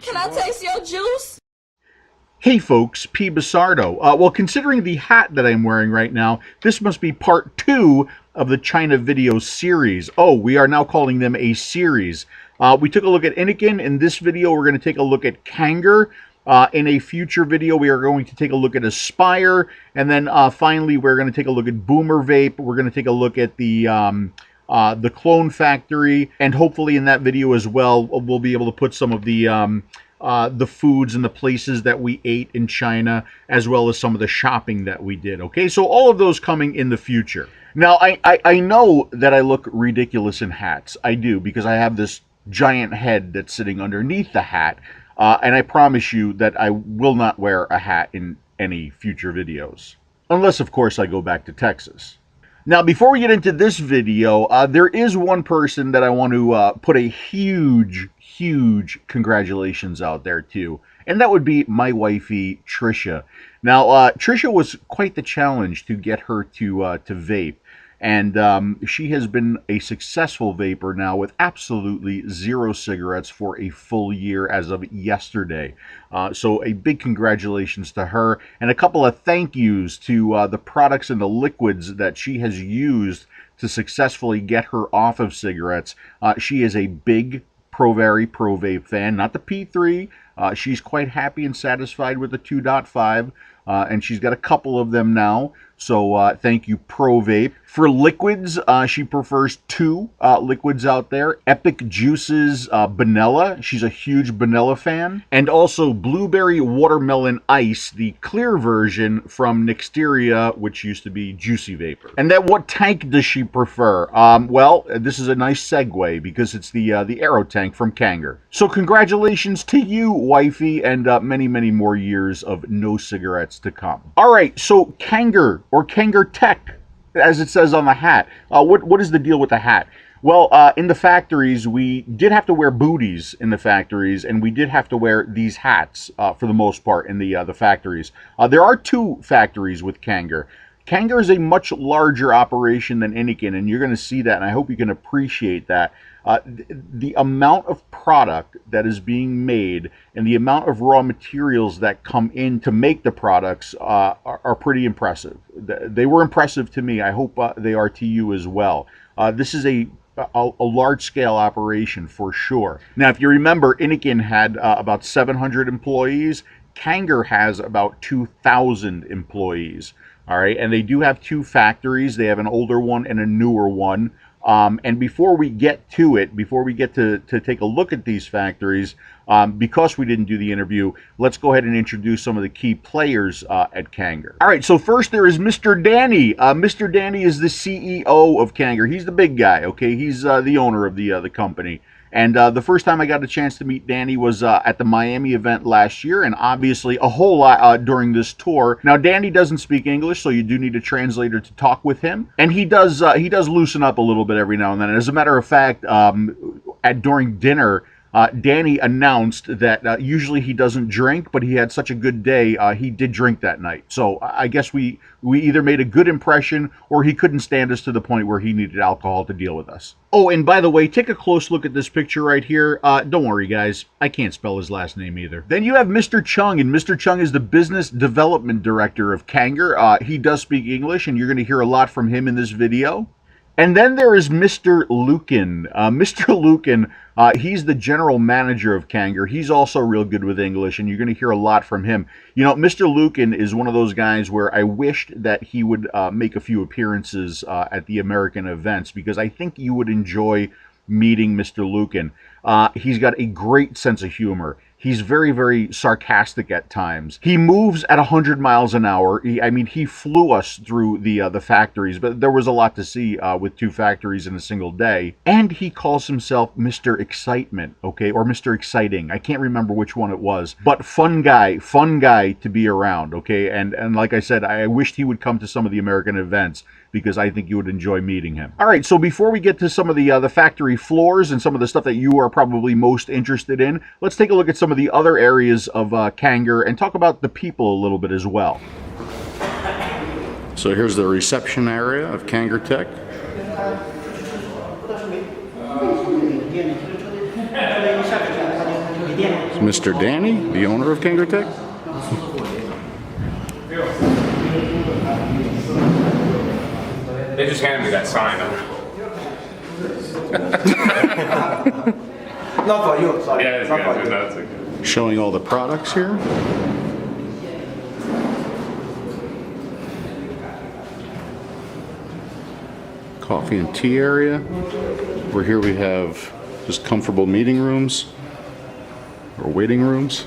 Can I taste your juice? Hey folks, PBusardo. Well, considering the hat that I'm wearing right now, this must be part 2 of the China video series. Oh, we are now calling them a series. We took a look at Anakin. In this video, we're going to take a look at Kanger. In a future video, we are going to take a look at Aspire. And then finally, we're going to take a look at Boomer Vape. We're going to take a look at the Clone Factory. And hopefully in that video as well, we'll be able to put some of the foods and the places that we ate in China, as well as some of the shopping that we did. Okay, so all of those coming in the future. Now, I know that I look ridiculous in hats. I do, because I have this giant head that's sitting underneath the hat, and I promise you that I will not wear a hat in any future videos. Unless, of course, I go back to Texas. Now, before we get into this video, there is one person that I want to put a huge congratulations out there to, and that would be my wifey, Trisha. Now, Trisha was quite the challenge to get her to vape, and she has been a successful vapor now with absolutely 0 cigarettes for a full year as of yesterday. So a big congratulations to her, and a couple of thank yous to the products and the liquids that she has used to successfully get her off of cigarettes. She is a big Pro Vape fan, not the P3. She's quite happy and satisfied with the 2.5, and she's got a couple of them now. So thank you, Pro Vape. For liquids, she prefers 2 liquids out there. Epic Juices Vanilla. She's a huge vanilla fan. And also Blueberry Watermelon Ice, the clear version from Nixteria, which used to be Juicy Vapor. And then what tank does she prefer? Well, this is a nice segue because it's the Aero tank from Kanger. So congratulations to you, wifey, and many more years of no cigarettes to come. All right, so Kanger, or Kanger Tech, as it says on the hat. What is the deal with the hat? Well, in the factories, we did have to wear booties in the factories, and we did have to wear these hats for the most part in the factories. There are 2 factories with Kanger. Kanger is a much larger operation than Anakin, and you're going to see that, and I hope you can appreciate that. The amount of product that is being made and the amount of raw materials that come in to make the products are pretty impressive. They were impressive to me. I hope they are to you as well. This is a large-scale operation for sure. Now, if you remember, Anakin had about 700 employees. Kanger has about 2,000 employees. All right, and they do have 2 factories. They have an older one and a newer one. And before we get to it, before we get to take a look at these factories, because we didn't do the interview, let's go ahead and introduce some of the key players at Kanger. All right, so first there is Mr. Danny. Mr. Danny is the CEO of Kanger. He's the big guy, okay? He's the owner of the company. And the first time I got a chance to meet Danny was at the Miami event last year, and obviously a whole lot during this tour. Now, Danny doesn't speak English, so you do need a translator to talk with him. And he does loosen up a little bit every now and then. And as a matter of fact, during dinner, Danny announced that usually he doesn't drink, but he had such a good day, he did drink that night. So I guess we either made a good impression or he couldn't stand us to the point where he needed alcohol to deal with us. Oh, and by the way, take a close look at this picture right here. Don't worry, guys. I can't spell his last name either. Then you have Mr. Chung, and Mr. Chung is the Business Development Director of Kanger. He does speak English, and you're going to hear a lot from him in this video. And then there is Mr. Lukin. Mr. Lukin, he's the general manager of Kanger. He's also real good with English, and you're going to hear a lot from him. You know, Mr. Lukin is one of those guys where I wished that he would make a few appearances at the American events, because I think you would enjoy meeting Mr. Lukin. He's got a great sense of humor. He's very sarcastic at times. He moves at 100 miles an hour. I mean, he flew us through the factories, but there was a lot to see with 2 factories in a single day. And he calls himself Mr. Excitement, okay, or Mr. Exciting. I can't remember which one it was, but fun guy to be around, okay. And like I said, I wished he would come to some of the American events, because I think you would enjoy meeting him. All right, so before we get to some of the factory floors and some of the stuff that you are probably most interested in, let's take a look at some of the other areas of Kanger and talk about the people a little bit as well. So here's the reception area of Kanger Tech. It's Mr. Danny, the owner of Kanger Tech. They just handed me that sign. Not for you, sorry. Yeah, it's Not for good. you. No, it's okay. Showing all the products here. Coffee and tea area. Over here we have just comfortable meeting rooms or waiting rooms.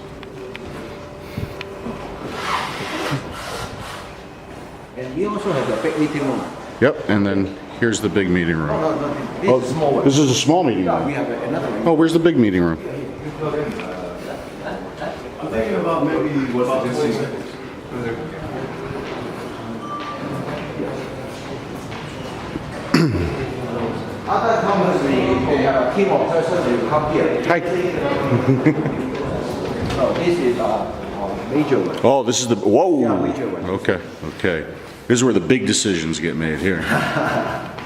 And we also have a big meeting room. Yep, and then here's the big meeting room. This is a small one. This is a small meeting Yeah, we room. have another one. Oh, where's the big meeting room? I'm thinking about maybe what this Other companies, they have a team of persons, they will come here. Hi. So this is major one. Oh, this is the, whoa. Yeah, major one. Okay, okay. This is where the big decisions get made here.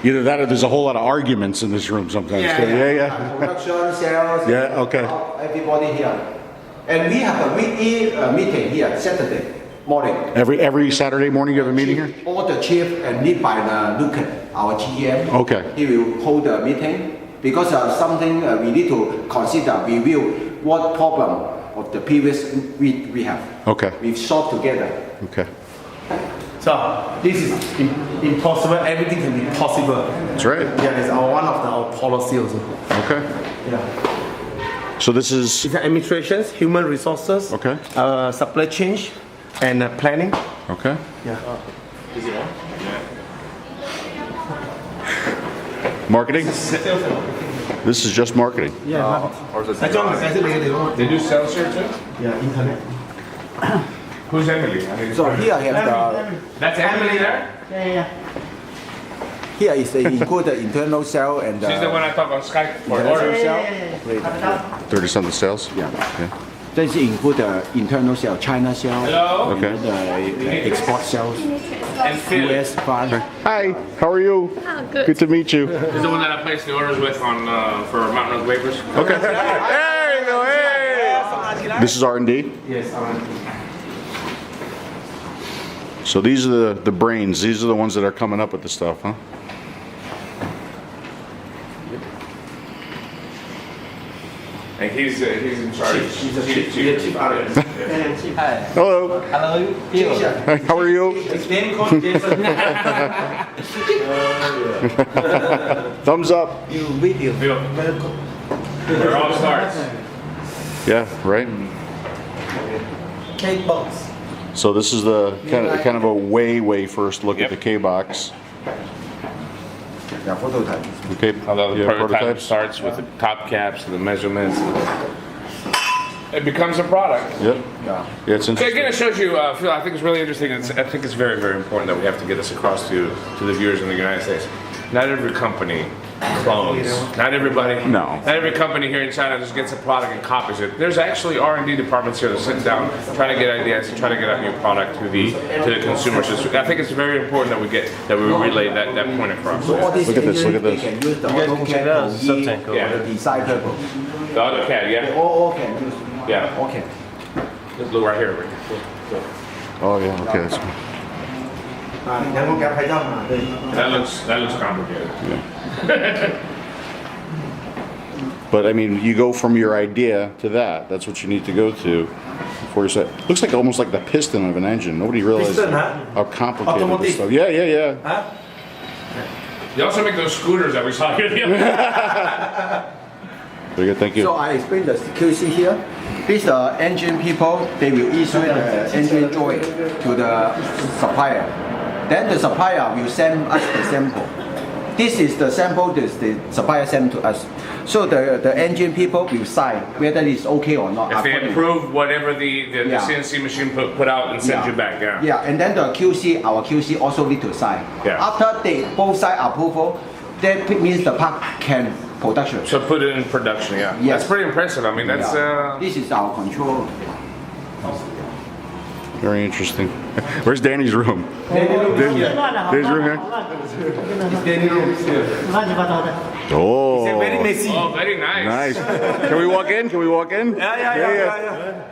Either that or there's a whole lot of arguments in this room sometimes. Yeah. Production, sales. Yeah, okay. Everybody here. And we have a meeting here Saturday morning. Every Saturday morning you have a meeting here? All the chief and lead by the Lucan, our GM. Okay. He will hold a meeting because something we need to consider, review what problem of the previous we have. Okay. We've solved together. Okay. So this is impossible. Everything can be possible. That's right. Yeah, it's one of our policy also. Okay. Yeah. So this is, It's administrations, human resources, Okay. Supply chain, and planning. okay. Yeah. Marketing? This is just marketing. Yeah. They do sales here too? Yeah, internet. Who's Emily? I mean, So here I have that's Emily there? here is the include the internal cell and She's the one I talk on Skype for internal orders. cell. 30 something sales? Yeah. This include the internal cell, China cell, Hello? Okay. the export cells, And Phil. US, France. Hi, how are you? Oh, good. Good to meet you. Is the one that I placed the orders with on for Mountain Road Wafers. Okay. There you go, hey! This is R&D? Yes. So these are the brains. These are the ones that are coming up with the stuff, huh? And he's in charge. He's a chief artist. Hello. Hello. Hi, how are you? His name called Jason. Thumbs up. You video. Phil. Where it all starts. Yeah, right? Cake box. So this is the kind of a way first look Yep. at the K-box. Yeah, prototype. Okay. Although the Yeah, prototype starts with the top caps and the measurements. It becomes a product. Yep. Yeah. Yeah, it's So interesting. again, it shows you, Phil, I think it's really interesting. I think it's very, very important that we have to get this across to the viewers in the United States. Not every company clones. Not everybody. No. Not every company here in China just gets a product and copies it. There's actually R&D departments here that sit down, trying to get ideas, and trying to get a new product to the consumers. So I think it's very important that we relay that point across. So all these Look at this, look at engines, this. They can use the AutoCAD, Yeah. the design purple. The AutoCAD, yeah, All can use. yeah. All can. Just look right here. Oh, yeah, okay. That's, That looks complicated. but I mean, you go from your idea to that. That's what you need to go to before you say. Looks like almost like the piston of an engine. Nobody realizes Piston, huh? how complicated Automotive. this stuff. Yeah. Huh? You also make those scooters that we saw here. Very good, thank you. So I explained the QC here. These engine people, they will issue the engine drawing to the supplier. Then the supplier will send us the sample. This is the sample that the supplier sent to us. So the engine people will sign whether it's okay or not. If they according- approve whatever the Yeah. CNC machine put out and send you back, yeah. Yeah, and then the QC, our QC also need to sign. Yeah. After they both side approval, that means the part can production. So put it in production, yeah. Yes. That's pretty impressive. I mean, that's Yeah. This is our control. Very interesting. Where's Danny's room? Danny's room here? Oh. It's very messy. Oh, very nice. Nice. Can we walk in? Can we walk in? Yeah.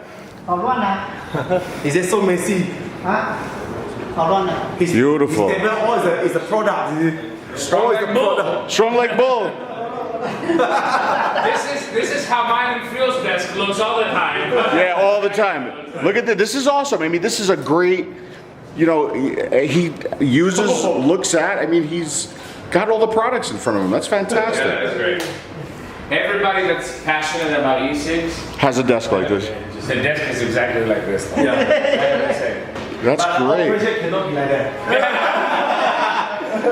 Is it so messy? His, Beautiful. His table all is a product. Strong like bull. Strong like bull. This is how mine and Phil's desk looks all the time. Yeah, all the time. Look at this. This is awesome. I mean, this is a great, you know, he uses, looks at, I mean, he's got all the products in front of him. That's fantastic. Yeah, that's great. Everybody that's passionate about e-cigs, Has a desk like this. the desk is exactly like this. Yeah. That's But our great. operation cannot be like that.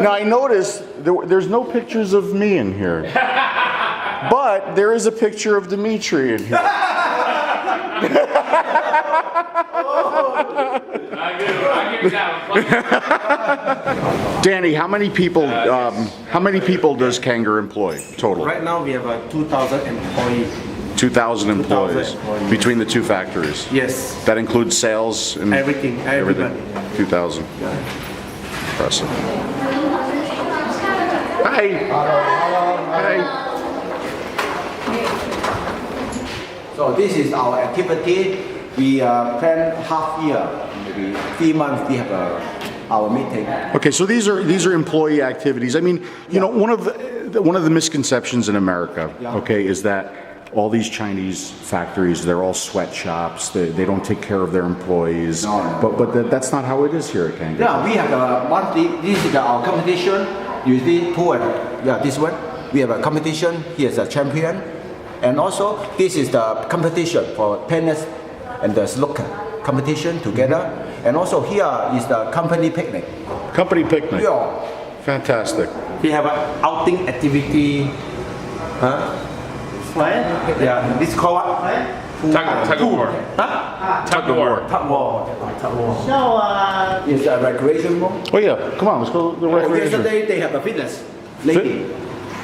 Now I noticed there's no pictures of me in here, but there is a picture of Dimitri in here. I'll give you that one. Danny, how many people does Kanger employ total? Right now we have 2,000 employees. 2,000 employees 2,000 employees. between the two factories. Yes. That includes sales and Everything. 2,000. Impressive. Hi. Hi. So this is our activity. We plan half year, maybe 3 months. We have our meeting. Okay, so these are employee activities. I mean, you know, one of the misconceptions in America, okay, is that all these Chinese factories, they're all sweatshops. They don't take care of their employees. No. But that's not how it is here at Kanger. Yeah, we have a monthly. This is our competition. You see, this one. We have a competition. Here's a champion, and also this is the competition for tennis and the snooker competition together. And also here is the company picnic. Company picnic. Yeah. Fantastic. We have an outing activity. Huh? Yeah, this called what? Tug of war. Huh? Tug of war. Tug war. It's a recreation room. Oh yeah, come on, let's go to the recreation. Yesterday they have a fitness lady.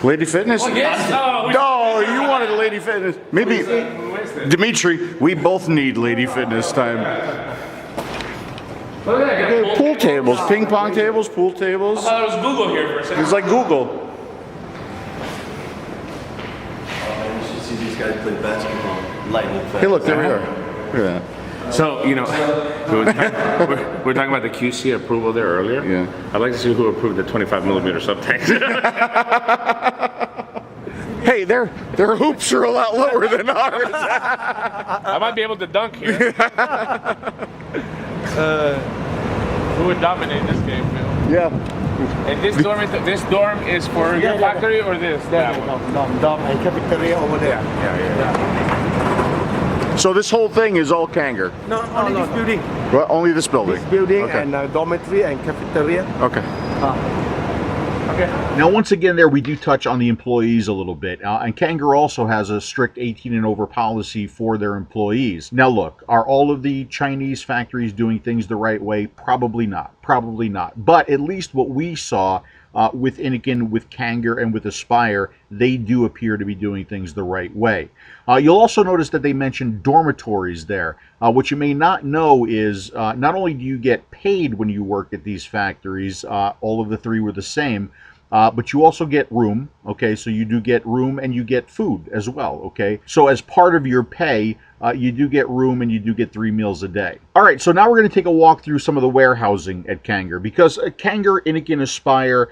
Lady Fitness? Oh, yes. Oh, No, you wanted a Lady Fitness. Maybe, Dimitri, we both need Lady Fitness time. Look at that. got Pool tables, ping pong tables, pool tables. I thought it was Google here for a second. It's like Google. You should see these guys play basketball. Lightning fast. Hey, look, there we are. Look at that. So, you know, we're talking about the QC approval there earlier. Yeah. I'd like to see who approved the 25mm sub tanks. Hey, their hoops are a lot lower than ours. I might be able to dunk here. Who would dominate this game, Phil? Yeah. And this dorm is for your factory or this? That one? Dom and cafeteria over there. So this whole thing is all Kanger. No, only this building. Well, only this building. This building Okay. and dormitory and cafeteria. Okay. Now, once again, there we do touch on the employees a little bit. And Kanger also has a strict 18 and over policy for their employees. Now, look, are all of the Chinese factories doing things the right way? Probably not. Probably not. But at least what we saw with Innikin, with Kanger, and with Aspire, they do appear to be doing things the right way. You'll also notice that they mentioned dormitories there. What you may not know is not only do you get paid when you work at these factories, all of the three were the same, but you also get room, okay? So you do get room and you get food as well, okay? So as part of your pay, you do get room and you do get 3 meals a day. All right, so now we're going to take a walk through some of the warehousing at Kanger, because Kanger, Innikin, Aspire,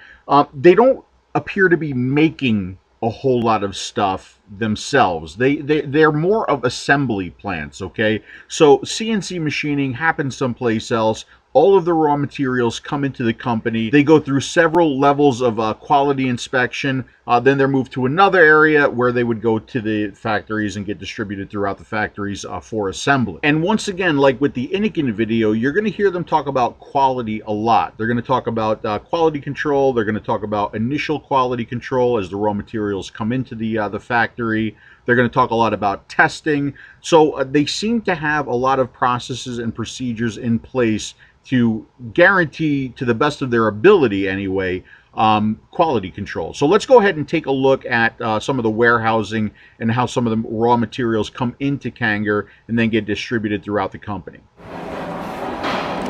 they don't appear to be making a whole lot of stuff themselves. They're more of assembly plants, okay? So CNC machining happens someplace else. All of the raw materials come into the company. They go through several levels of quality inspection. Then they're moved to another area where they would go to the factories and get distributed throughout the factories for assembly. And once again, like with the Innikin video, you're going to hear them talk about quality a lot. They're going to talk about quality control. They're going to talk about initial quality control as the raw materials come into the factory. They're going to talk a lot about testing. So they seem to have a lot of processes and procedures in place to guarantee, to the best of their ability anyway, quality control. So let's go ahead and take a look at some of the warehousing and how some of the raw materials come into Kanger and then get distributed throughout the company.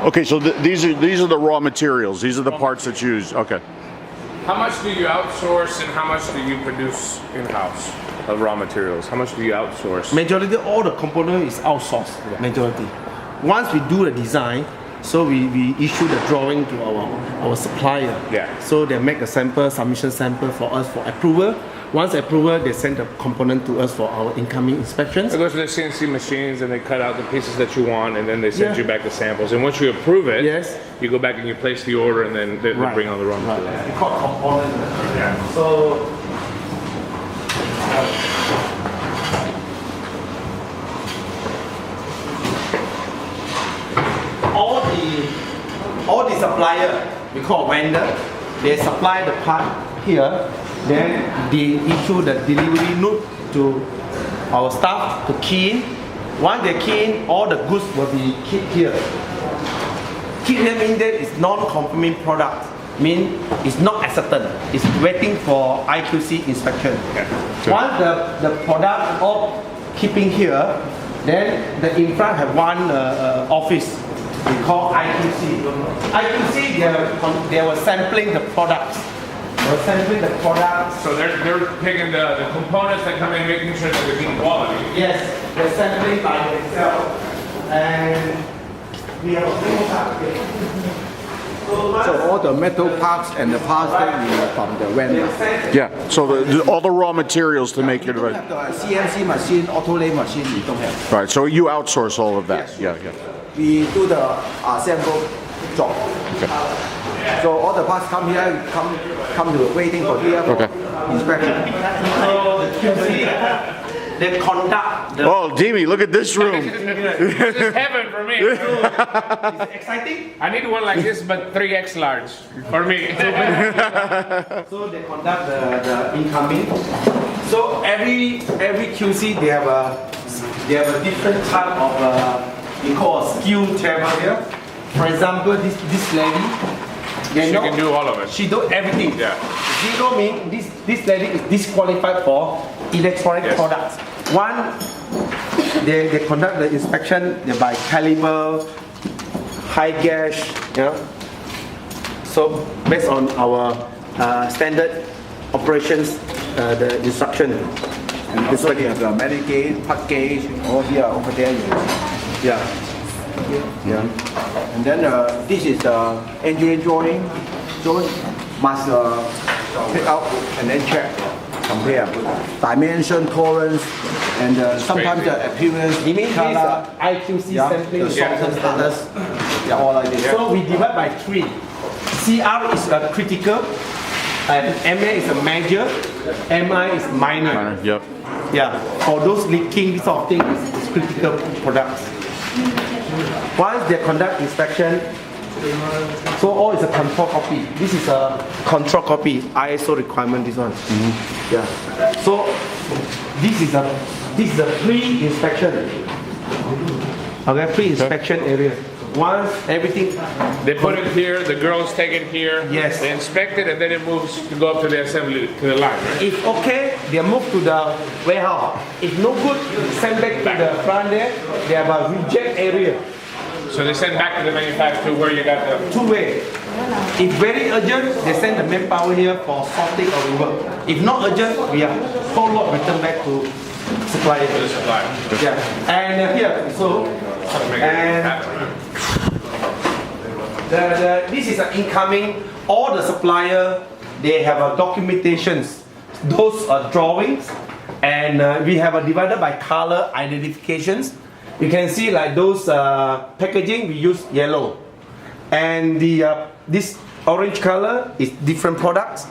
Okay, so these are the raw materials. These are the parts that you use. Okay. How much do you outsource and how much do you produce in-house of raw materials? How much do you outsource? Majority all the component is outsourced. Majority. Once we do the design, so we issue the drawing to our supplier. Yeah. So they make a sample, submission sample for us for approval. Once approval, they send the component to us for our incoming inspections. It goes to the CNC machines and they cut out the pieces that you want and then they send Yeah. you back the samples. And once you approve it, Yes. you go back and you place the order and then they bring on the raw material. Right. It's called component. So all the supplier, we call vendor, they supply the part here, then they issue the delivery note to our staff to key in. Once they key in, all the goods will be keyed here. Keyed here means that it's non-conforming product, mean it's not accepted. It's waiting for IQC inspection. Once the product all keeping here, then the in front have one office. We call IQC. IQC, they were sampling the products. They were sampling the products. So they're picking the components that come in, making sure that they're good quality. Yes, they're sampling by themselves. And we have a So all the metal parts and the plastic is from the vendor. Yeah. So all the raw materials to make it You don't right. have the CNC machine, auto lathe machine, you don't have. Right. So you outsource all of that. Yeah. Yeah. We do the assemble job. Okay. So all the parts come here, come to waiting for here for Okay. inspection. So the QC, they conduct the... Oh, Demi, look at this room. This is heaven for me. It's exciting. I need one like this, but 3X large for me. So they conduct the incoming. So every QC they have a different type of we call a skill table here. For example, this lady, She can do all of it. she do everything. Yeah. Zero means this lady is disqualified for electronic Yes. products. One, they conduct the inspection by caliber, high gauge, you know. So based on our standard operations, the instruction. And also we have the metal gauge, part gauge, all here, over there. Yeah. And then this is the engineering drawing. So must pick out and then check, compare. Dimension, tolerance, and sometimes the appearance, You mean this color, IQC yeah, sampling? the soften colors, yeah, all like this. So we divide by 3. CR is a critical, and MA is a major, MI is minor. Yep. Yeah, for those leaking, this sort of thing is critical products. Once they conduct inspection, so all is a control copy. This is a control copy, ISO requirement, this one. Yeah. So this is a pre-inspection. Okay, pre-inspection area. Once everything, They put it here, the girls take it here. Yes. They inspect it and then it moves to go up to the assembly, to the line, right? if okay, they move to the warehouse. If no good, send back to the front there. They have a reject area. So they send back to the manufacturer where you got the... 2 way. If very urgent, they send the manpower here for sorting or rework. If not urgent, we are whole lot return back to supplier. the supplier. Yeah. And here, so and this is an incoming. All the supplier, they have a documentations. Those are drawings, and we have a divided by color identifications. You can see like those packaging, we use yellow, and this orange color is different products,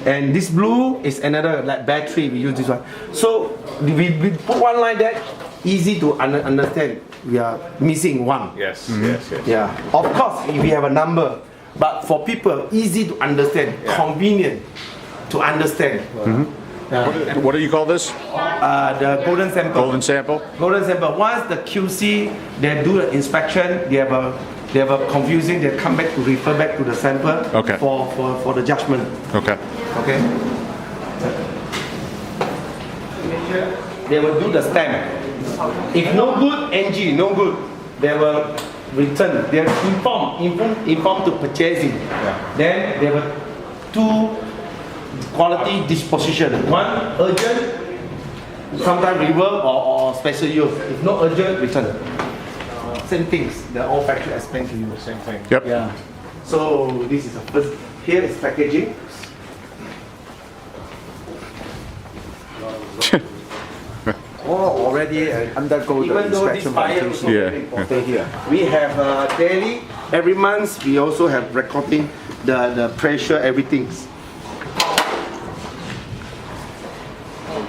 and this blue is another like battery. We use this one. So we put one line that easy to understand. We are missing one. Yes, yes, yes. Yeah, of course we have a number, but for people easy to understand, convenient to understand. What do you call this? The golden sample. Golden sample? Golden sample. Once the QC they do the inspection, they have a confusing. They come back to refer back to the sample Okay. for the judgment. Okay. Okay. They will do the stamp. If no good, NG, no good, they will return. They inform to purchasing. Then they will quality disposition. One urgent, sometimes rework or special use. If not urgent, return. Same things. The all factory explain to you. Same thing. Yep. Yeah. So this is the first. Here is packaging. All already undergo the Even though this inspection fire is verification. very important here. We have daily, every month we also have recording the pressure, everything.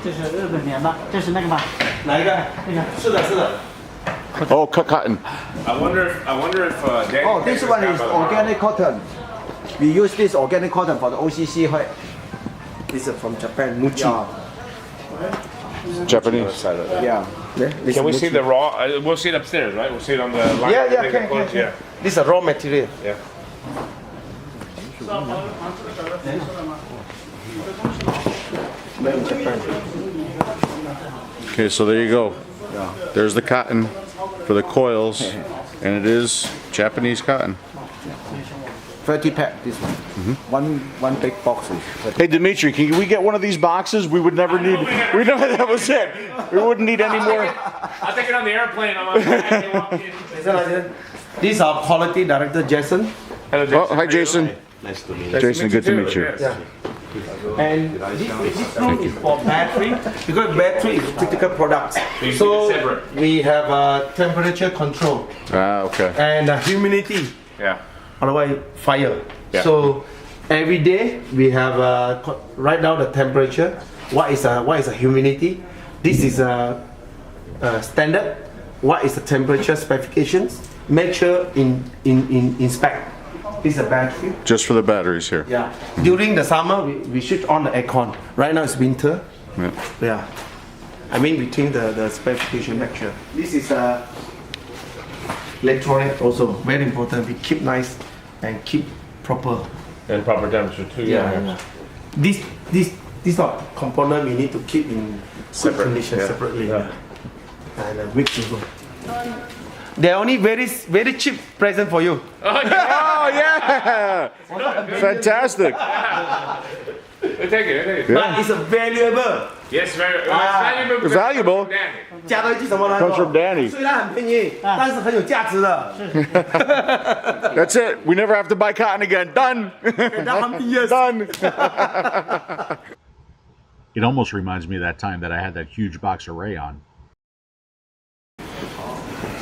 这是日本棉吧？这是那个吧？哪一个？那个。是的，是的。 Oh, cotton. I wonder if Danny Oh, this one is organic cotton. We use this organic cotton for the OCC. This is from Japan, Muchi. Japanese. Yeah. Can we see the raw? We'll see it upstairs, right? We'll see it on the line. Yeah, yeah, Maybe can, close, can. yeah. This is raw material. Yeah. Made in Japan. Okay, so there you go. There's the cotton for the coils, and it is Japanese cotton. 30 pack, this one. One big box is 30. Hey, Dimitri, can we get one of these boxes? We would never need. We know that was it. We wouldn't need any more. I'll take it on the airplane. I'm on the This is our quality director, Jason. Hello, Jason. Oh, hi, Jason. Nice to meet you. Jason, good to meet you. Yes. And this one is for battery, because battery is critical product. you So keep it separate. we have temperature control Ah, okay. and humidity. Yeah. Otherwise fire. Yeah. So every day we have write down the temperature. What is a humidity? This is a standard. What is the temperature specifications? Make sure inspect. This is a battery. Just for the batteries here. Yeah. During the summer we switch on the aircon. Right now it's winter. Yeah. Yeah. I mean between the specification make sure. This is electronic also very important. We keep nice and keep proper. And proper temperature too. Yeah. This not component we need to keep in Separate, good condition yeah. separately. Yeah. And week to go. They're only very cheap present for you. Oh yeah! Fantastic. I take it. But it's a valuable. Yes, very Ah. Valuable. Danny. 加多一句什么呢 Comes from Danny. 虽然很便宜，但是很有价值的。 That's it. We never have to buy cotton again. Done. Done. It almost reminds me of that time that I had that huge box of rayon.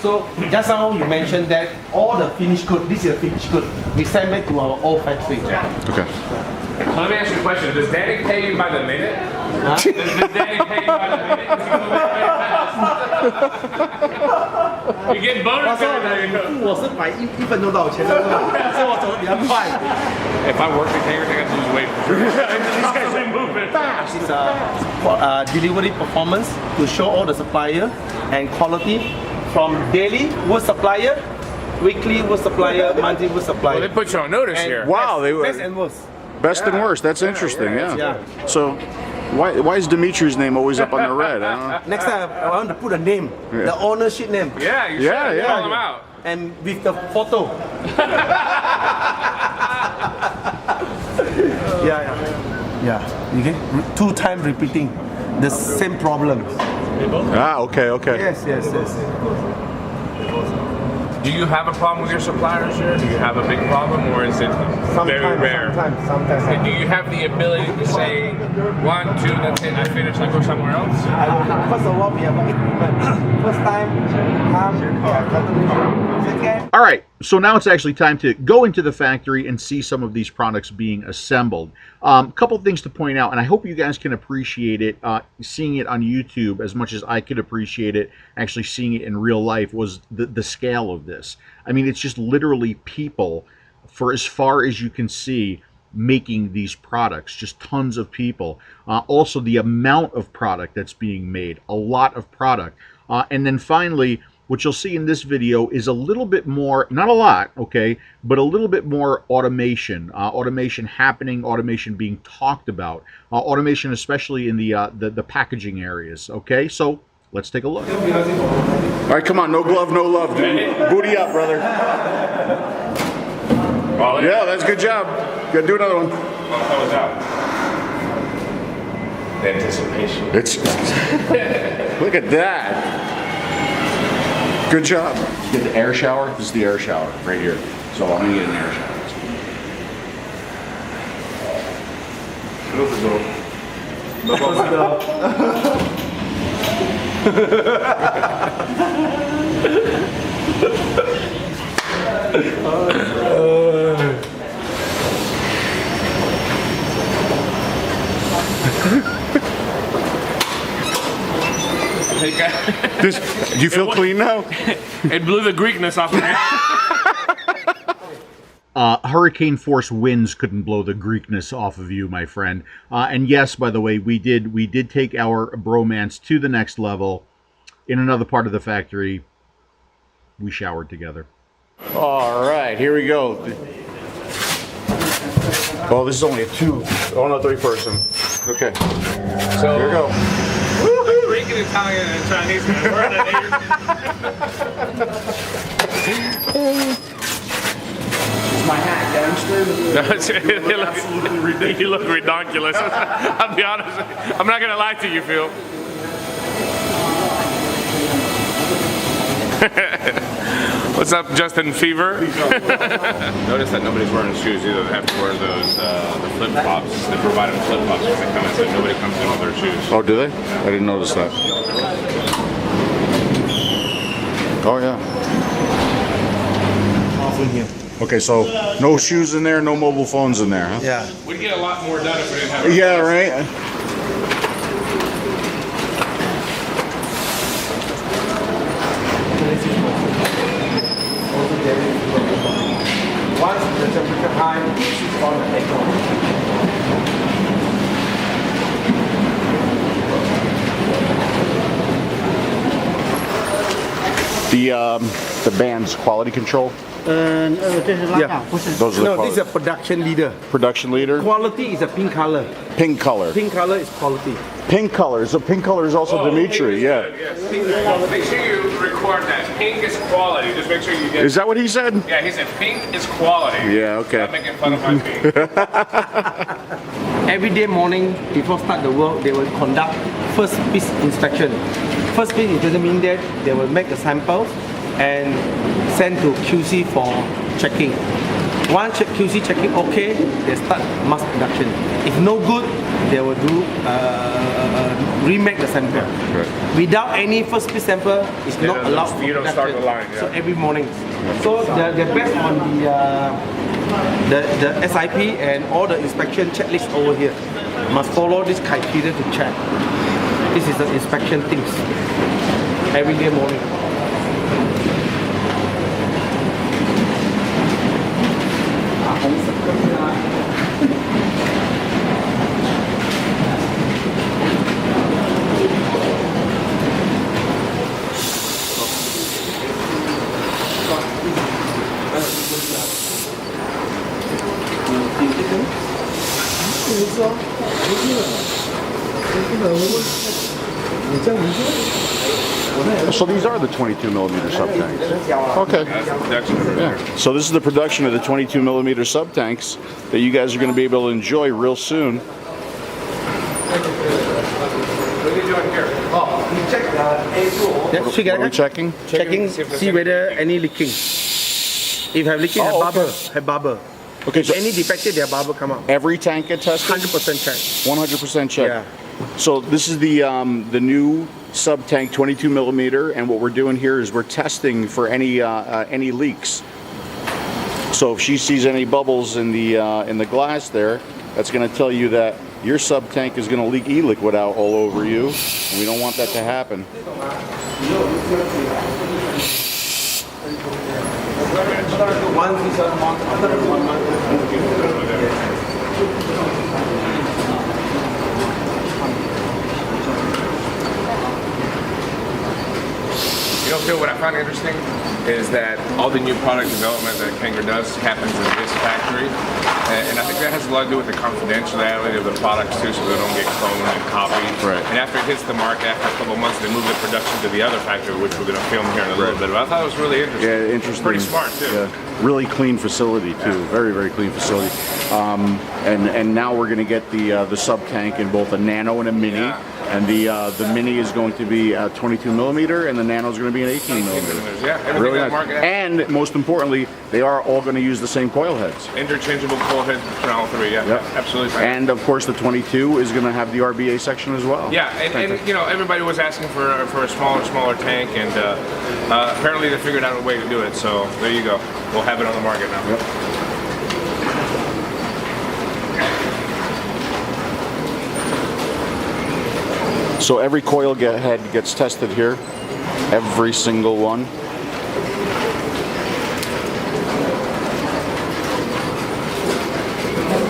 So just now you mentioned that all the finished good, this is a finished good. We send it to our old factory. Okay. So let me ask you a question. Does Danny pay you by the minute? Does Danny pay you by the minute? 'Cause you move very fast. You get bonus every day. 我是买一分钟多少钱的，所以我走的比较快。 If I work at Kanger, I got to lose weight. These guys are moving fast. This is delivery performance to show all the supplier and quality from daily wood supplier, weekly wood supplier, monthly wood Well, supplier. they put you on notice And here. Wow, they best and worst. best and worst. That's interesting. Yeah. Yeah. So, why is Dimitri's name always up on the red? I don't know. Next time I want to put a name, the ownership name, Yeah, you Yeah, should yeah. call them out. and with the photo. Yeah. Okay. 2 times repeating the same problem. Ah, okay, okay. Yes. Do you have a problem with your suppliers here? Do you have a big problem, or is it very rare? Sometimes. Do you have the ability to say, 1, 2, that's it, I finished, I go somewhere else? First of all, we have an agreement. First time, second. All right, so now it's actually time to go into the factory and see some of these products being assembled. A couple things to point out, and I hope you guys can appreciate it, seeing it on YouTube as much as I could appreciate it, actually seeing it in real life, was the scale of this. I mean, it's just literally people, for as far as you can see, making these products, just tons of people. Also, the amount of product that's being made, a lot of product. And then finally, what you'll see in this video is a little bit more, not a lot, okay, but a little bit more automation. Automation happening, automation being talked about. Automation especially in the packaging areas, okay? So let's take a look. All right, come on, no glove, no love, dude. Booty up, brother. Yeah, that's a good job. Gotta do another one. How was that? The anticipation. It's look at that. Good job. You get the air shower. This is the air shower right here. So I'm gonna get an air shower. Do you feel clean now? It blew the Greekness off of me. Hurricane force winds couldn't blow the Greekness off of you, my friend. And yes, by the way, we did take our bromance to the next level. In another part of the factory, we showered together. All right, here we go. Oh, this is only a 3 person. Okay, So here we go. Greek and Italian and Chinese, man. We're in an My hat downstairs. You look ridiculous. I'll be honest. I'm not gonna lie to you, Phil. What's up, Justin Fever? Notice that nobody's wearing shoes either. They have to wear those the flip flops. They provide them flip flops when they come in, so nobody comes in with their shoes. Oh, do they? I didn't notice that. Oh yeah. Okay, so no shoes in there, no mobile phones in there, huh? Yeah. We'd get a lot more done if we didn't have. Yeah, right. Once the temperature high, switch on the aircon. The band's quality control. 这是拉杆，不是。 Those are the No, this is a production leader. production leader. Quality is a pink color. Pink color. Pink color is quality. Pink color. So pink color is also Dimitri. Yeah. Yes. Make sure you record that. Pink is quality. Just make sure you get. Is that what he said? Yeah, he said pink is quality. Yeah. Okay. Not making fun of my pink. Every day morning, before start the work, they will conduct first piece inspection. First piece inspection means that they will make a sample and send to QC for checking. Once QC checking okay, they start mass production. If no good, they will do remake the sample. Right. Without any first piece sample, it's Yeah, not allowed for you don't start production. the line, yeah. So every morning. So they're based on the SIP and all the inspection checklist over here. Must follow this criteria to check. This is the inspection things. Every day morning. So these are the 22 millimeter sub tanks. Okay. That's the production over there. Yeah. So this is the production of the 22 millimeter sub tanks that you guys are going to be able to enjoy real soon. What are you doing here? We check the A2. Yeah, What are we checking? Checking, see whether any leaking. If have leaking, Oh, have bubble, okay. have bubble. Okay, If so any defective, their bubble come out. every tank get tested? 100% check. 100% check. Yeah. So this is the new sub tank 22 millimeter, and what we're doing here is we're testing for any leaks. So if she sees any bubbles in the glass there, that's going to tell you that your sub tank is going to leak e-liquid out all over you. And we don't want that to happen. One is a month, other 1 month. You know, Phil, what I find interesting is that all the new product development that Kanger does happens in this factory, and I think that has a lot to do with the confidentiality of the products too, so they don't get cloned and copied. Right. And after it hits the market, after a couple of months, they move the production to the other factory, which we're going to film here in a little bit. But I thought it was really interesting. Yeah, interesting. Pretty smart too. Yeah. Really clean facility too. Very, very clean facility. And now we're going to get the sub tank in both a nano and a mini. Yeah. And the mini is going to be 22 millimeter, and the nano is going to be an 18 millimeter. Yeah, everything Really that nice. market has. And most importantly, they are all going to use the same coil heads. Interchangeable coil heads between all three. Yeah, Yep. absolutely. Fine. And of course, the 22 is going to have the RBA section as well. Yeah, and you know, everybody was asking for a smaller tank, and apparently they figured out a way to do it. So there you go. We'll have it on the market now. Yep. So every coil head gets tested here, every single one.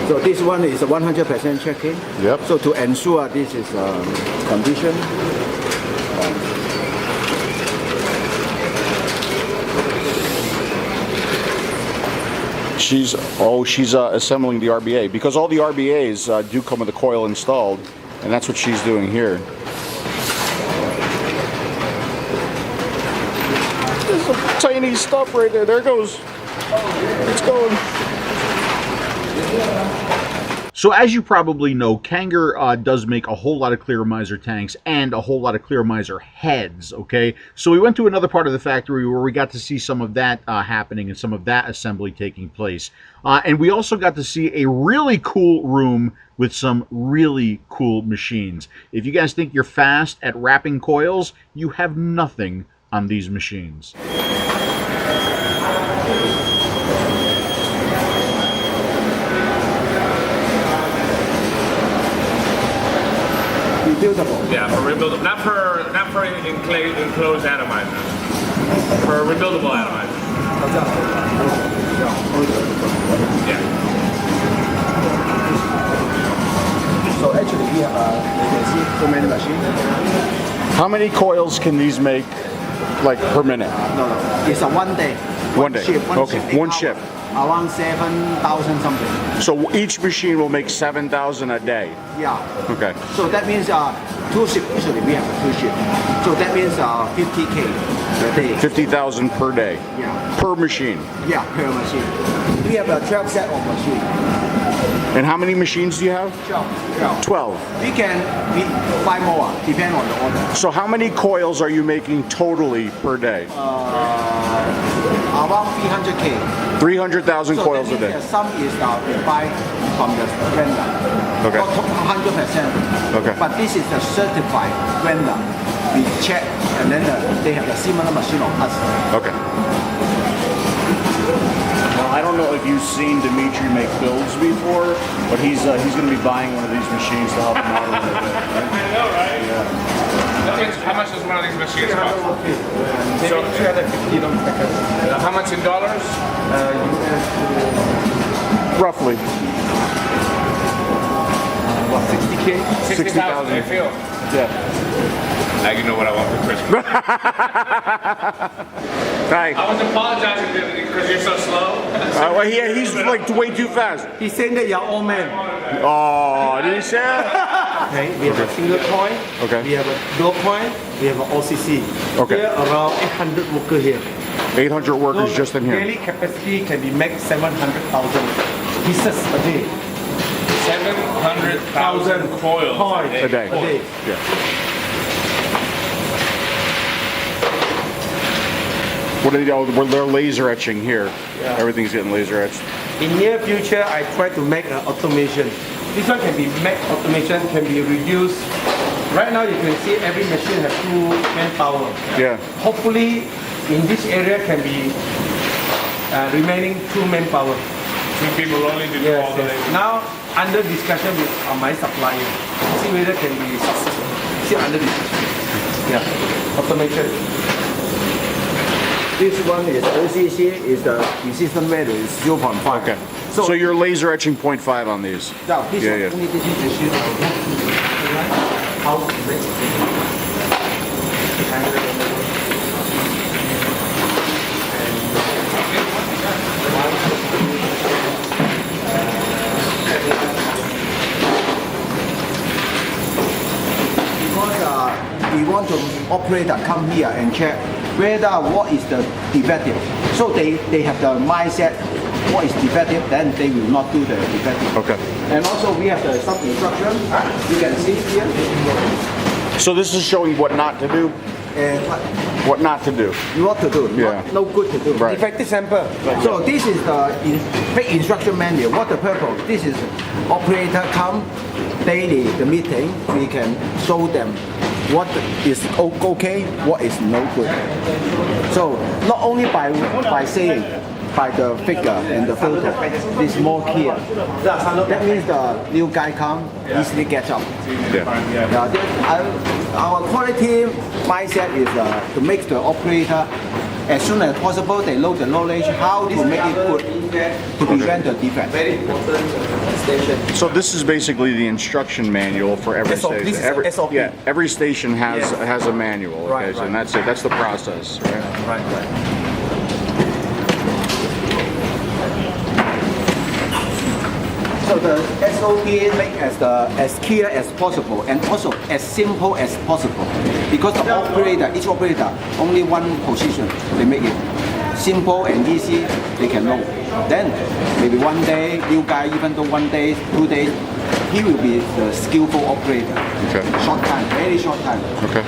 So this one is 100% check-in. Yep. So to ensure this is condition. She's assembling the RBA, because all the RBAs do come with a coil installed, and that's what she's doing here. There's some tiny stuff right there. There it goes. It's going. So as you probably know, Kanger does make a whole lot of Clearomizer tanks and a whole lot of Clearomizer heads, okay? So we went to another part of the factory where we got to see some of that happening and some of that assembly taking place. And we also got to see a really cool room with some really cool machines. If you guys think you're fast at wrapping coils, you have nothing on these machines. Rebuildable. Yeah, for rebuildable, not for enclosed atomizer. For rebuildable atomizer. Yeah. So actually we have, you can see so many machines. How many coils can these make, like, per minute? No, it's a 1 day. One day. Shift, Okay, shift, 8 one hours. shift. Around 7,000 something. So each machine will make 7,000 a day. Yeah. Okay. So that means 2 shifts. Usually we have 2 shifts. So that means 50K per day. 50,000 per day. Yeah. Per machine. Yeah, per machine. We have a 12 set of machine. And how many machines do you have? 12. 12. We can buy more, depend on the order. So how many coils are you making totally per day? Around 300K. 300,000 So coils a that means day. that some is we buy from the vendor. Okay. Not 100%. Okay. But this is the certified vendor. We check, and then they have a similar machine of us. Okay. Well, I don't know if you've seen Dimitri make builds before, but he's going to be buying one of these machines to help him out a little bit. Right? I know, right? Yeah. How much does one of these machines cost? So, $350. how much in dollars? Roughly. What, 60K? 60,000. I feel. Yeah. Now you know what I want for Christmas. Hi. I was apologizing because you're so slow. Well, yeah, he's like way too fast. He's saying that you're old man. Oh, did he say that? Okay, we have a single coin. Okay. We have a dual coin. We have an OCC. Okay. Here around 800 workers here. 800 workers So just in here. Daily capacity can be make 700,000 pieces a day. 700,000 coils A day. A day. Yeah. What are they? Oh, they're laser etching here. Yeah. Everything's getting laser etched. In near future, I try to make an automation. This one can be make automation, can be reduced. Right now, you can see every machine has 2 manpower. Yeah. Hopefully, in this area can be remaining 2 manpower. 2 people only to do Yes, all the yes. Now, under discussion with my supplier. See whether can be successful. Still under discussion. Yeah, automation. This one is OCC, is the resistance value is 0.5. Okay. So you're laser etching 0.5 on these. Now, this Yeah, one, yeah. only this machine. How to make operator come here and check whether what is the defective. So they have the mindset what is defective, then they will not do the defective. Okay. And also we have the some instruction. You can see here. So this is showing what not to do? And What not to do. what to do, Yeah. no good to do. Right. Defective sample. So this is the big instruction manual. What the purpose? This is operator come daily the meeting. We can show them what is okay, what is no good. So not only by saying, by the figure and the photo, it's more clear. That means the new guy come easily catch up. Our quality mindset is to make the operator as soon as possible they know the knowledge how to make it good to prevent the defect. Very important station. So this is basically the instruction manual for every SOP, station. this is Every, SOP. yeah, every station has Yes. has a manual. Okay, Right, so right. and that's it. That's the process. Right? Right. So the SOP make as clear as possible and also as simple as possible. Because the operator, each operator, only one position, they make it simple and easy, they can know. Then maybe one day, new guy, even though 1 day, 2 days, he will be the skillful operator. Okay. Short time, very short time. Okay.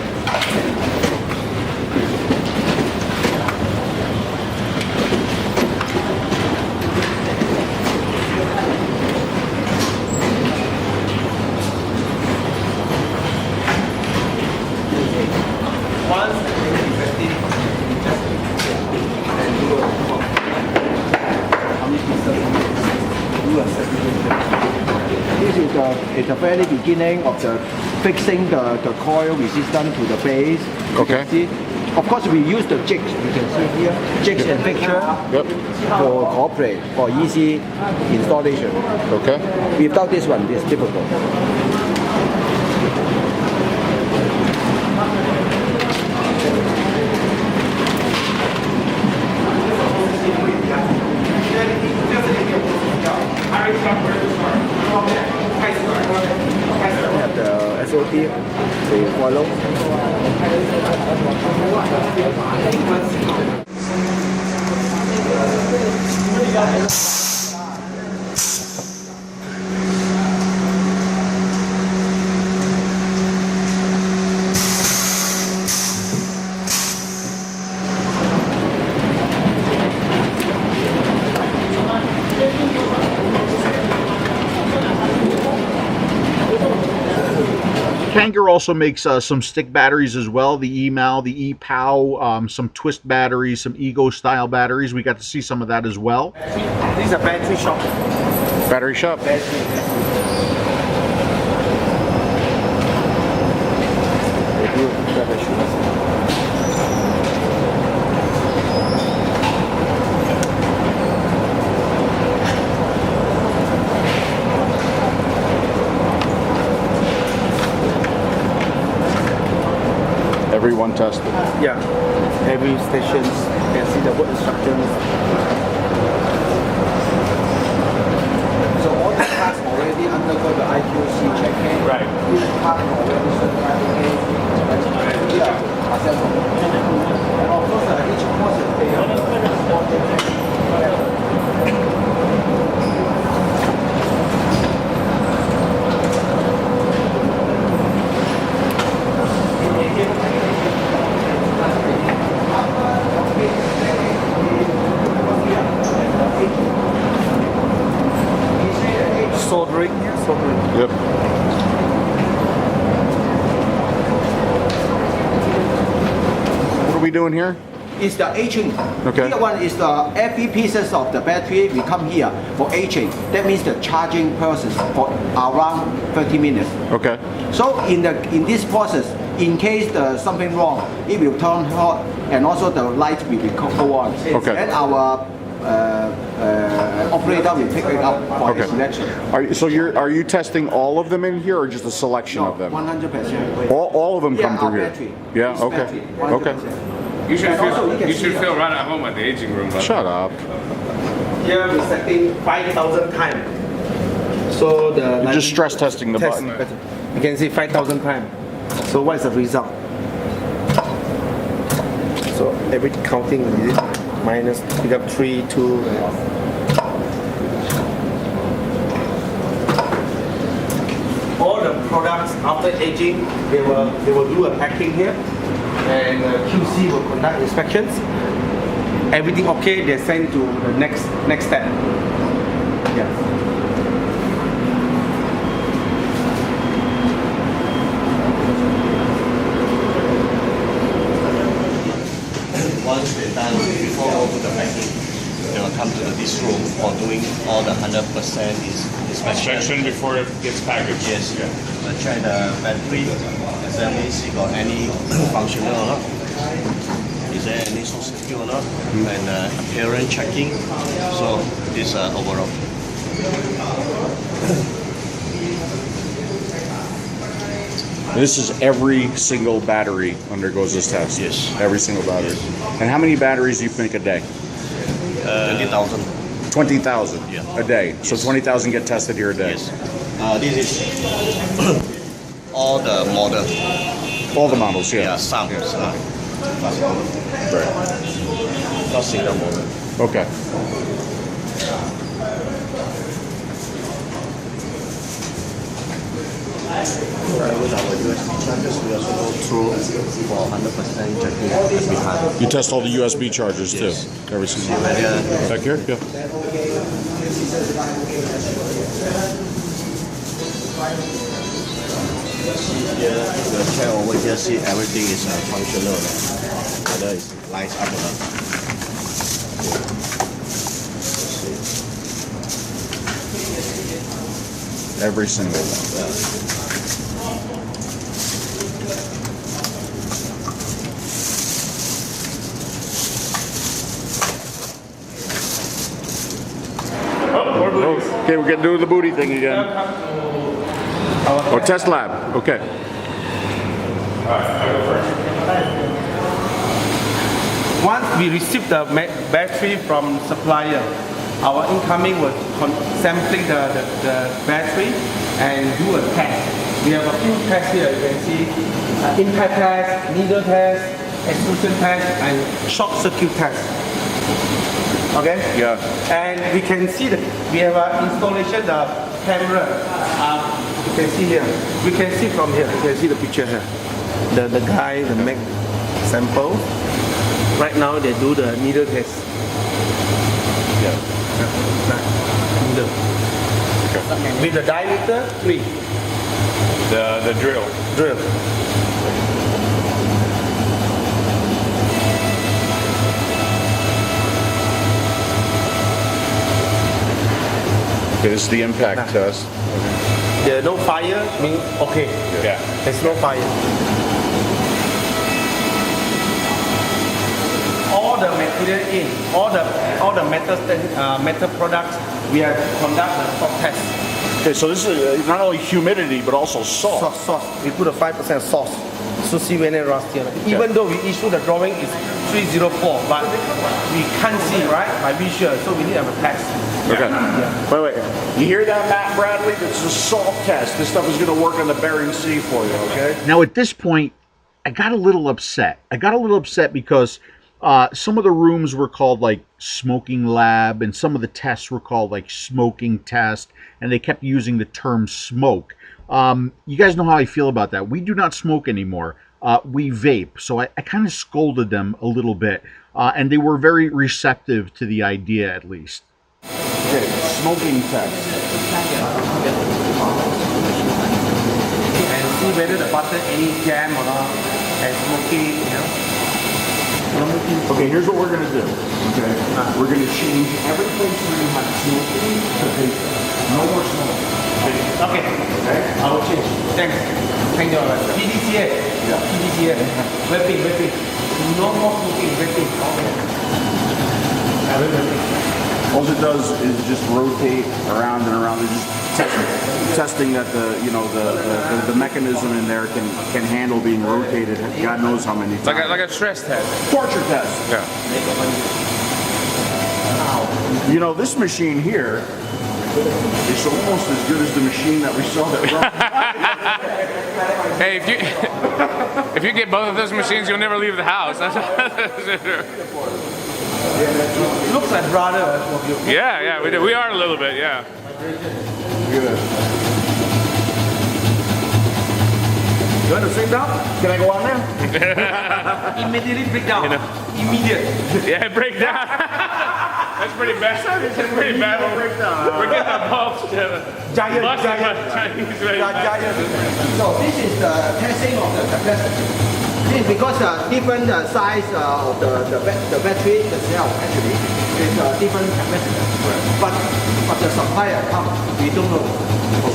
Once effective, just and do a report. How many pieces? Do a certification. This is the very beginning of the fixing the coil resistance to the base. You Okay. can see. Of course, we use the jigs. You can see here, jigs and fixture Yep. for cooperate for easy installation. Okay. Without this one, it's difficult. We have the SOP, they follow. Kanger also makes some stick batteries as well, the EMAL, the EPOW, some twist batteries, some Ego style batteries. We got to see some of that as well. This is a battery shop. Battery shop. Everyone tested. Yeah. Every station can see the work instructions. So all the parts already undergo the IQC checking. Right. Each part already certified. Yeah, assembled. And of course, each process they have Soldering. Yep. What are we doing here? is the aging. Okay. Here one is the every pieces of the battery we come here for aging. That means the charging process for around 30 minutes. Okay. So in this process, in case there's something wrong, it will turn hot and also the light will be go on. Okay. Then our operator will pick it up for Okay. selection. Are you testing all of them in here or just a selection of them? 100%. All of them come Yeah, through our here. battery. Yeah. This Okay. battery, Okay. 100%. You should And also you feel can see feel right at home at the aging room. But Shut up. Here we're setting 5,000 times. So the You're just stress testing the button. You can see 5,000 times. So what is the result? every counting is it? Minus, you have 3, 2. All the products after aging, they will do a packing here, and QC will conduct inspections. Everything okay, they send to the next step. Yeah. Once they're done, before go to the packing, they will come to this room for doing all the 100% inspection before it gets packaged. Yes. Yeah. Check the battery, that means it got any functional or not. Is there any short circuit or not? And appearance checking. So this overall. This is every single battery undergoes this test? Yes. Every single battery. And how many batteries do you make a day? 20,000. 20,000 Yeah. a day. So Yes. 20,000 get tested here a day? Yes. This is all the model. All the models, yeah. Yeah, some. Yeah. Fast model. Right. Not single model. Okay. With our USB chargers, we also go through for 100% checking every time. You test all the USB chargers Yes. too? Every single one. Whether Back here? Yeah. here, the check over here, see everything is functional. Whether it lights up or not. Every single one. Okay, we're gonna do the booty thing again. Oh, test lab. Okay. Once we receive the battery from supplier, our incoming will sampling the battery and do a test. We have a few tests here. You can see impact test, needle test, extrusion test, and short circuit test. Okay? Yeah. And we can see that we have an installation the camera. You can see here. We can see from here. You can see the picture here. The guy, the make sample. Right now they do the needle test. Yeah. Needle. With the diameter 3. The drill. Drill. Okay, this is the impact test. There's no fire, means okay. Yeah. There's no fire. All the material in, all the metal products, we have conduct the stock test. Okay, so this is not only humidity but also salt. Sauce. We put a 5% sauce. So see when it rust here. Even though we issue the drawing is 304, but we can't see, right? By visual, so we need to have a test. Okay. Wait. You hear that, Matt Bradley? This is a salt test. This stuff is going to work on the Bering Sea for you, okay? Now, at this point, I got a little upset. Because some of the rooms were called like smoking lab, and some of the tests were called like smoking test, and they kept using the term smoke. You guys know how I feel about that. We do not smoke anymore. We vape. So I kind of scolded them a little bit, and they were very receptive to the idea, at least. Okay, smoking test. And see whether the butter any jam or not, and smoky, you know. Okay, here's what we're going to do. Okay, we're going to change every place where you have smoking to vape. No more smoking. Okay. I will change. Thanks. Thank you. PDCA. Yeah. PDCA. Vaping. No more smoking. Vaping. Okay. All it does is just rotate around and around. They're just testing that the mechanism in there can handle being rotated. God knows how many times. Like a stress test. Torture test. Yeah. You know, this machine here It's almost as good as the machine that we saw that Hey, if you get both of those machines, you'll never leave the house. Looks like brother of you. Yeah, we do. We are a little bit, yeah. You want to sing now? Can I go on there? Immediately break down. Immediate. Yeah, break down. That's pretty bad. That's pretty bad. Break down. We're getting the bulbs together. Giant. Chinese way. So this is the testing of the capacity. This is because different size of the battery, the cell actually is different capacity. But the supplier come, we don't know.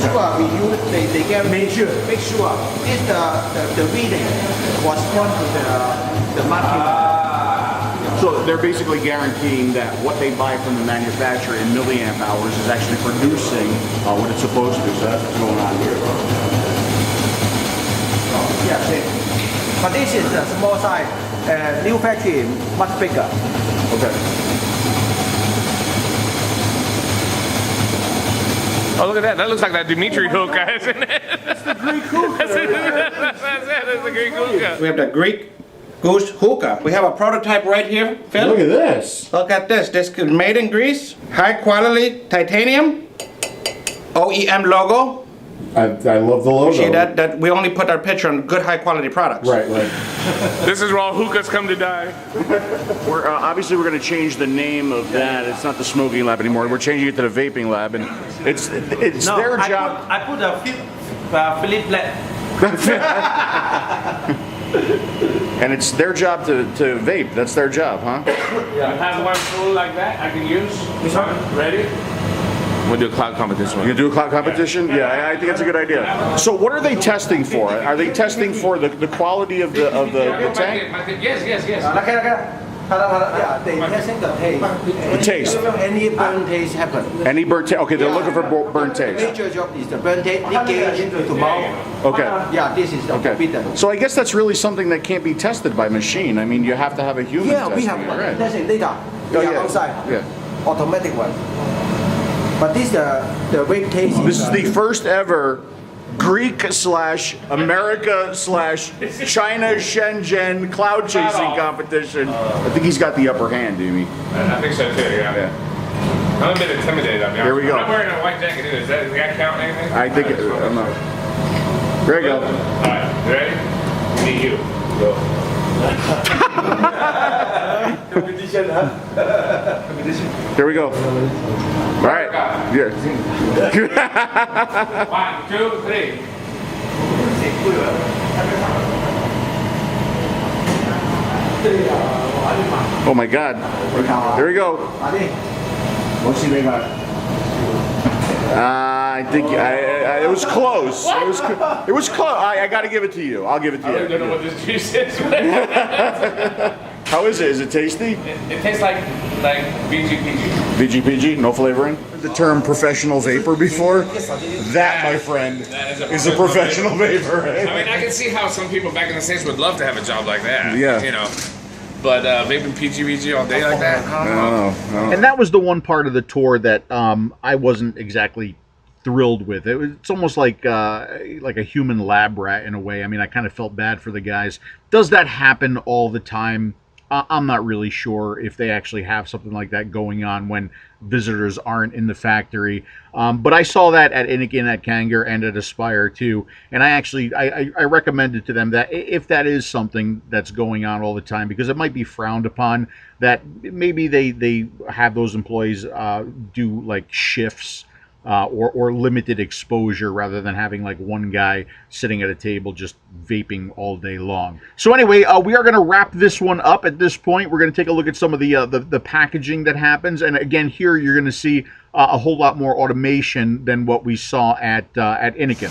So we use they get make sure if the reading correspond to the market. So they're basically guaranteeing that what they buy from the manufacturer in milliamp hours is actually producing what it's supposed to. So that's what's going on here. Yeah, but this is a small size. New factory much bigger. Okay. Oh, look at that. That looks like that Dimitri hookah, isn't it? That's the Greek hookah. That's it. That's the Greek hookah. We have the Greek goose hookah. We have a prototype right here, Phil. Look at this. Look at this. This is made in Greece. High quality titanium. OEM logo. I love the logo. See that we only put our picture on good high quality products. Right. This is where all hookahs come to die. We're obviously we're going to change the name of that. It's not the smoking lab anymore. We're changing it to the vaping lab, and it's No, their job. I put a Philip Black. And it's their job to vape. That's their job, huh? I have one tool like that I can use. Ready? We'll do a cloud competition. You gonna do a cloud competition? Yeah, I think that's a good idea. So what are they testing for? Are they testing for the quality of the tank? Yes. Yeah, they testing the taste. The taste. Any burn taste happen. Any burnt taste? Okay, they're looking for burnt taste. Major job is the burn taste leakage into mouth. Okay. Yeah, this is forbidden. Okay. So I guess that's really something that can't be tested by machine. I mean, you have to have a human Yeah, we testing have it, right? testing data. We are outside. Yeah. Automatic one. But this the vape taste. This is the first ever Greek/America/China Shenzhen cloud chasing competition. I think he's got the upper hand, Amy. I think so too, yeah. I'm a bit intimidated, I'll be honest. Here we go. I'm wearing a white jacket, does that count anything? I think I don't know. There you go. Alright, you ready? Me, you. Go. Competition, huh? There we go. All right. Yeah. 1, 2, 3. Oh my God. There we go. I think it was close. It was close. I got to give it to you. I'll give it to you. I don't know what this juice is. How is it? Is it tasty? It tastes like VGPG. VGPG, no flavoring. The term professional vapor before? That, my friend, is a professional vapor. I mean, I can see how some people back in the States would love to have a job like that. Yeah. You know. But vaping PGVG all day like that? No. And that was the one part of the tour that I wasn't exactly thrilled with. It's almost like a human lab rat in a way. I mean, I kind of felt bad for the guys. Does that happen all the time? I'm not really sure if they actually have something like that going on when visitors aren't in the factory. But I saw that at Inikin, at Kanger, and at Aspire too. And I recommended to them that if that is something that's going on all the time, because it might be frowned upon, that maybe they have those employees do like shifts. Or limited exposure rather than having like one guy sitting at a table just vaping all day long. So anyway, we are going to wrap this one up at this point. We're going to take a look at some of the packaging that happens. And again, here you're going to see a whole lot more automation than what we saw at Inikin.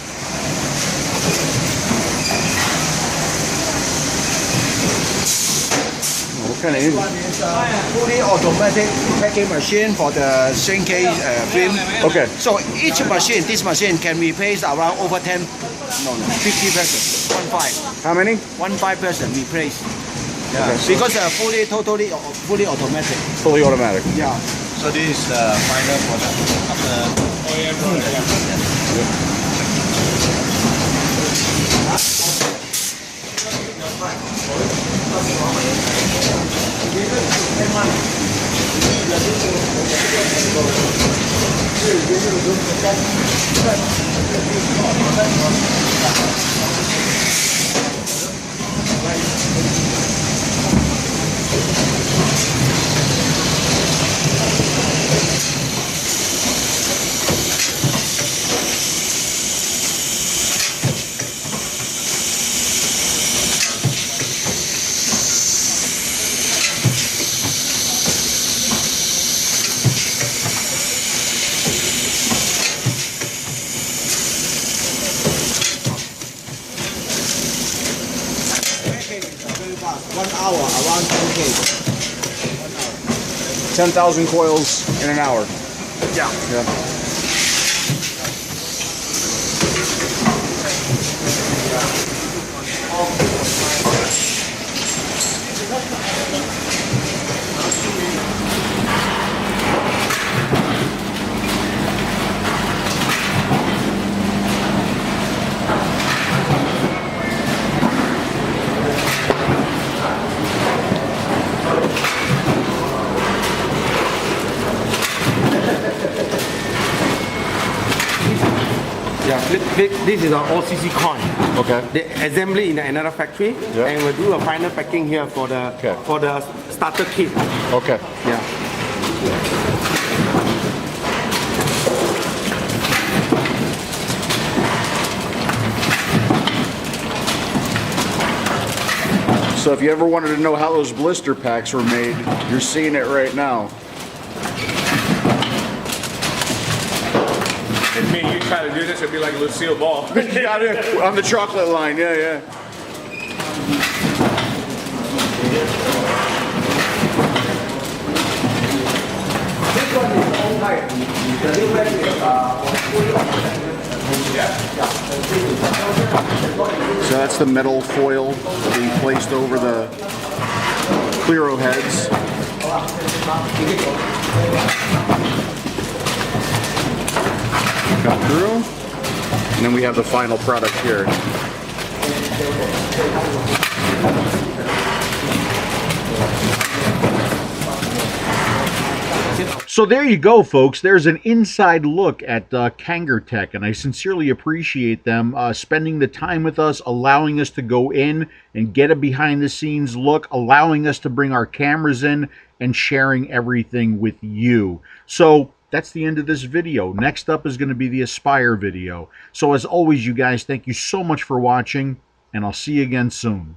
Kind of fully automatic packing machine for the shrinkage film. Okay. So each machine, this machine can replace around over 50 persons. 15. How many? 15 person replace. Yeah. Because fully automatic. Fully automatic. Yeah. So this is the final product One hour, around 10K. 10,000 coils in an hour. Yeah. Yeah, this is our OCC coin. Okay. The assembly in another factory, Yeah. and we'll do a final packing here for the starter kit. Okay. Yeah. So if you ever wanted to know how those blister packs were made, you're seeing it right now. If me and you try to do this, it'd be like Lucille Ball. Got it. On the chocolate line, yeah. This one is old type. The new factory is So that's the metal foil being placed over the Clearo heads. Cut through. And then we have the final product here. So there you go, folks. There's an inside look at Kanger Tech, and I sincerely appreciate them spending the time with us, allowing us to go in and get a behind-the-scenes look, allowing us to bring our cameras in, and sharing everything with you. So that's the end of this video. Next up is going to be the Aspire video. So as always, you guys, thank you so much for watching, and I'll see you again soon.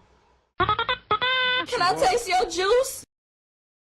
Can I taste your juice?